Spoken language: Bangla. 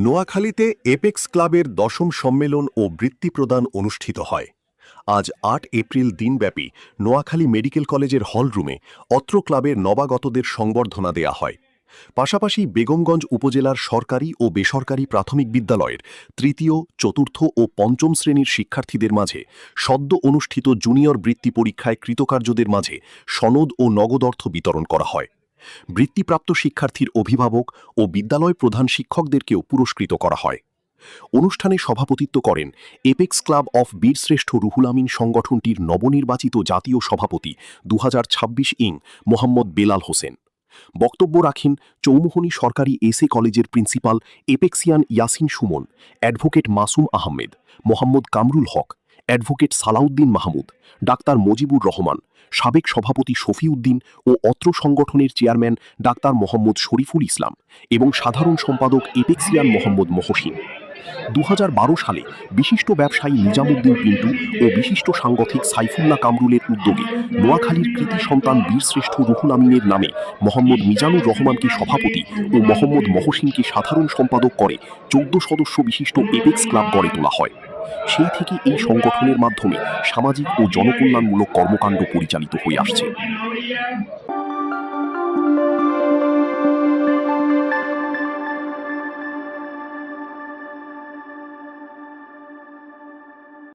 নোয়াখালীতে এপেক্স ক্লাবের ১০ম সম্মেলন ও বৃত্তি প্রদান অনুষ্ঠিত হয়। আজ ৮ এপ্রিল দিনব্যাপী নোয়াখালী মেডিকেল কলেজের হলরুমে অত্র ক্লাবের নবাগতদের সংবর্ধনা দেয়া হয়। পাশাপাশি বেগমগঞ্জ উপজেলার সরকারি ও বেসরকারি প্রাথমিক বিদ্যালয়ের তৃতীয়, চতুর্থ ও পঞ্চম শ্রেণীর শিক্ষার্থীদের মাঝে সদ্য অনুষ্ঠিত জুনিয়র বৃত্তি পরীক্ষায় কৃতকার্যদের মাঝে সনদ ও নগদ অর্থ বিতরণ করা হয়। বৃত্তিপ্রাপ্ত শিক্ষার্থীর অভিভাবক ও বিদ্যালয় প্রধান শিক্ষকদেরকেও পুরস্কৃত করা হয়। অনুষ্ঠানে সভাপতিত্ব করেন এপেক্স ক্লাব অফ বীরশ্রেষ্ঠ রুহুল আমিন সংগঠনটির নবনির্বাচিত জাতীয় সভাপতি ২০২৬ মোহাম্মদ বেলাল হোসেন। বক্তব্য রাখেন চৌমুহনী সরকারি এসএ কলেজের প্রিন্সিপাল এপেক্সিয়ান ইয়াসিন সুমন, অ্যাডভোকেট মাসুম আহমেদ, মোহাম্মদ কামরুল হক, অ্যাডভোকেট সালাউদ্দিন মাহমুদ, ডাক্তার মজিবুর রহমান, সাবেক সভাপতি শফিউদ্দিন ও অত্র সংগঠনের চেয়ারম্যান ডাক্তার মোহাম্মদ শরীফুল ইসলাম এবং সাধারণ সম্পাদক এপেক্সিয়ান মোহাম্মদ মহসিন। ২০১২ সালে বিশিষ্ট ব্যবসায়ী নিজামুদ্দিন পিন্টু ও বিশিষ্ট সাংগঠনিক সাইফুল্লাহ কামরুলের উদ্যোগে নোয়াখালীর কৃতি সন্তান বীরশ্রেষ্ঠ রুহুল আমিনের নামে মোহাম্মদ মিজানুর রহমানকে সভাপতি ও মোহাম্মদ মহসিনকে সাধারণ সম্পাদক করে ১৪ সদস্য বিশিষ্ট এপেক্স ক্লাব গড়ে তোলা হয়। সেই থেকে এই সংগঠনের মাধ্যমে সামাজিক ও জনকল্যাণমূলক কর্মকাণ্ড পরিচালিত হয়ে আসছে।